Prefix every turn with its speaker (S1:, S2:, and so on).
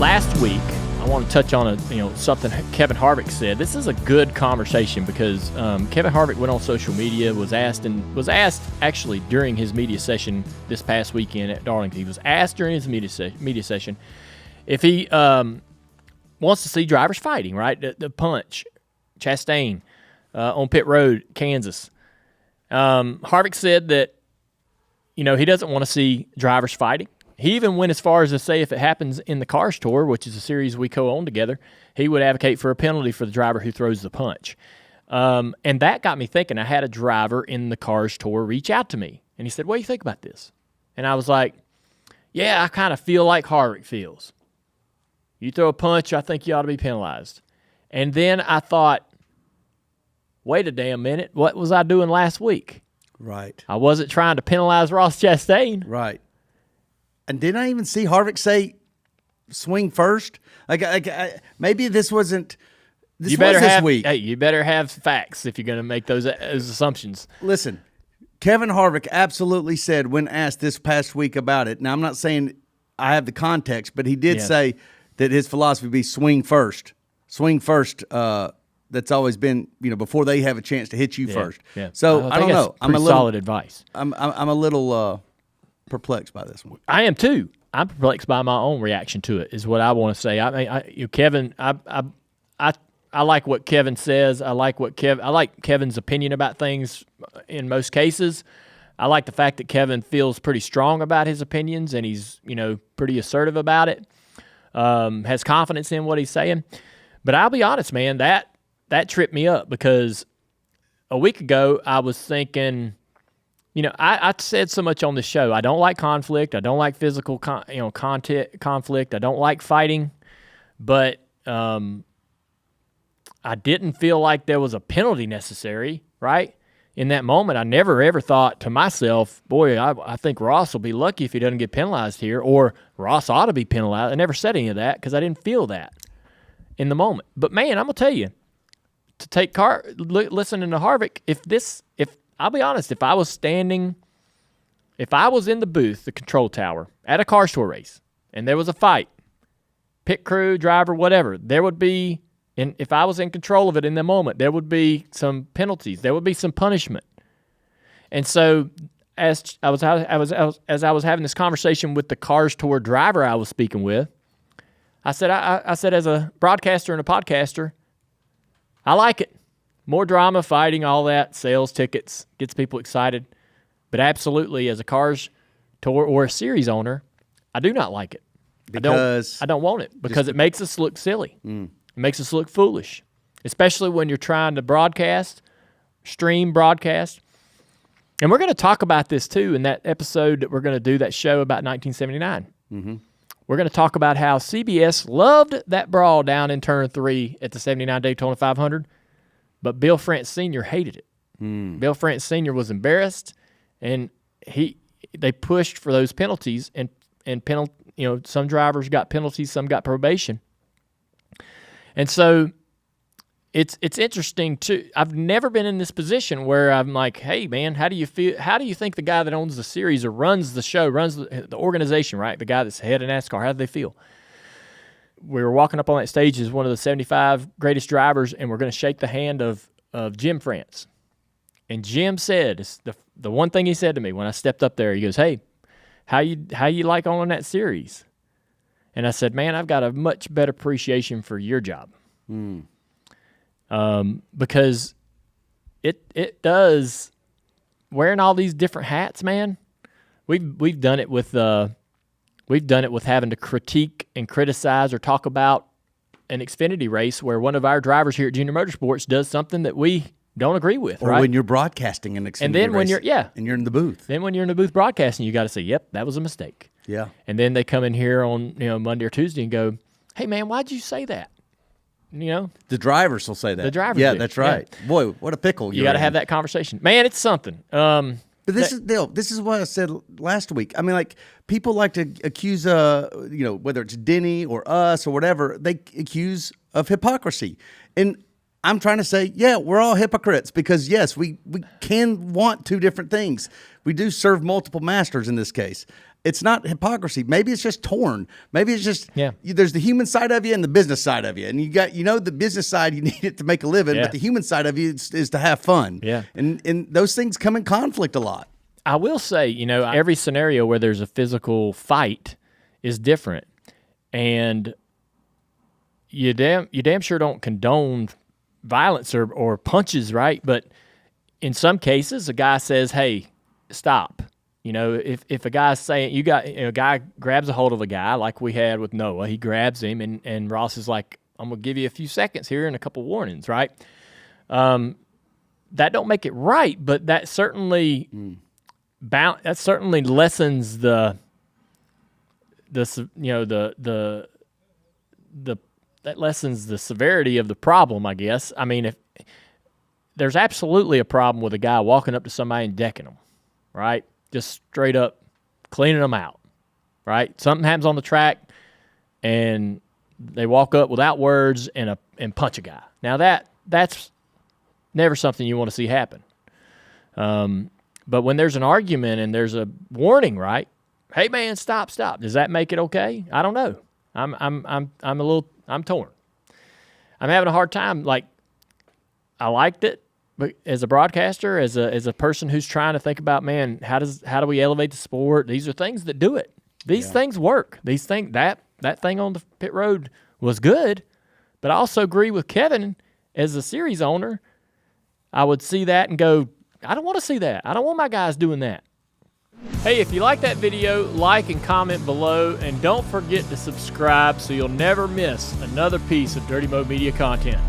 S1: last week, I want to touch on something Kevin Harvick said. This is a good conversation because Kevin Harvick went on social media, was asked actually during his media session this past weekend at Darlington. He was asked during his media session if he wants to see drivers fighting, right? The punch, Chastain on pit road, Kansas. Harvick said that he doesn't want to see drivers fighting. He even went as far as to say if it happens in the Cars Tour, which is a series we co-own together, he would advocate for a penalty for the driver who throws the punch. And that got me thinking. I had a driver in the Cars Tour reach out to me, and he said, what do you think about this? And I was like, yeah, I kind of feel like Harvick feels. You throw a punch, I think you ought to be penalized. And then I thought, wait a damn minute, what was I doing last week?
S2: Right.
S1: I wasn't trying to penalize Ross Chastain.
S2: Right. And didn't I even see Harvick say swing first? Maybe this wasn't this week.
S1: Hey, you better have facts if you're going to make those assumptions.
S2: Listen, Kevin Harvick absolutely said when asked this past week about it. Now, I'm not saying I have the context, but he did say that his philosophy would be swing first. Swing first. That's always been, before they have a chance to hit you first.
S1: Yeah.
S2: So I don't know.
S1: I'm solid advice.
S2: I'm a little perplexed by this one.
S1: I am too. I'm perplexed by my own reaction to it. Is what I want to say. I mean, Kevin. I like what Kevin says. I like Kevin's opinion about things in most cases. I like the fact that Kevin feels pretty strong about his opinions and he's pretty assertive about it. Has confidence in what he's saying. But I'll be honest, man. That tripped me up because a week ago I was thinking. I said so much on this show. I don't like conflict. I don't like physical conflict. I don't like fighting. But I didn't feel like there was a penalty necessary, right? In that moment, I never, ever thought to myself, boy, I think Ross will be lucky if he doesn't get penalized here, or Ross ought to be penalized. I never said any of that because I didn't feel that in the moment. But, man, I'm going to tell you, listening to Harvick, if I'll be honest, if I was in the booth, the control tower, at a Cars Tour race, and there was a fight, pit crew, driver, whatever, there would be, and if I was in control of it in the moment, there would be some penalties. There would be some punishment. And so as I was having this conversation with the Cars Tour driver I was speaking with, I said as a broadcaster and a podcaster, I like it. More drama, fighting, all that, sales tickets, gets people excited. But absolutely, as a Cars Tour or a series owner, I do not like it.
S2: Because
S1: I don't want it because it makes us look silly. It makes us look foolish, especially when you're trying to stream broadcast. And we're going to talk about this, too, in that episode that we're going to do, that show about 1979. Mm-hmm. We're going to talk about how CBS loved that brawl down in Turn 3 at the 79 Daytona 500. But Bill France Sr. hated it. Bill France Sr. was embarrassed, and they pushed for those penalties, and some drivers got penalties, some got probation. And so it's interesting too. I've never been in this position where I'm like, hey man, how do you feel? How do you think the guy that owns the series or runs the show, runs the organization, right? The guy that's head of NASCAR, how do they feel? We were walking up on that stage as one of the 75 greatest drivers, and we're going to shake the hand of Jim France. And Jim said, the one thing he said to me when I stepped up there, he goes, hey, how you like owning that series? And I said, man, I've got a much better appreciation for your job. Because it does, wearing all these different hats, man, we've done it with having to critique and criticize or talk about an Xfinity race where one of our drivers here at Junior Motorsports does something that we don't agree with,
S2: or
S1: right?
S2: when you're broadcasting an Xfinity race.
S1: And then when you're
S2: in the booth.
S1: Then when you're in the booth broadcasting, you got to say, yep, that was a mistake.
S2: Yeah.
S1: And then they come in here on Monday or Tuesday and go, hey, man, why'd you say that?
S2: The drivers will say that.
S1: The drivers
S2: Yeah,
S1: do.
S2: that's right. Yeah. Boy, what a pickle
S1: you got to have that conversation. Man, it's something.
S2: But this is what I said last week. I mean, like, people like to accuse, whether it's Denny or us or whatever, they accuse of hypocrisy. And I'm trying to say, yeah, we're all hypocrites because, yes, we can want two different things. We do serve multiple masters in this case. it's not hypocrisy. Maybe it's just torn. Maybe it's just there's the human side of you and the business side of you. And you got the business side, you need it to make a living, but the human side of you is to have fun.
S1: Yeah.
S2: And those things come in conflict a lot.
S1: I will say, every scenario where there's a physical fight is different. And you damn sure don't condone violence or punches, right? But in some cases, a guy says, "Hey, stop." If a guy's saying a guy grabs a hold of a guy like we had with Noah, he grabs him, and Ross is like, "I'm gonna give you a few seconds here and a couple warnings," right? That don't make it right, but that certainly lessens that lessens the severity of the problem, I guess. I mean, if there's absolutely a problem with a guy walking up to somebody and decking them, right? Just straight up cleaning them out, right? Something happens on the track, and they walk up without words and punch a guy. Now that's never something you want to see happen. But when there's an argument and there's a warning, right? Hey man, stop. Does that make it okay? I don't know. I'm torn. I'm having a hard time. Like, I liked it, but as a broadcaster, as a person who's trying to think about, man, how do we elevate the sport? These are things that do it. These things work. These things that thing on the pit road was good, but I also agree with Kevin as a series owner. I would see that and go, I don't want to see that. I don't want my guys doing that. Hey, if you like that video, like and comment below, and don't forget to subscribe so you'll never miss another piece of Dirty Mo Media content.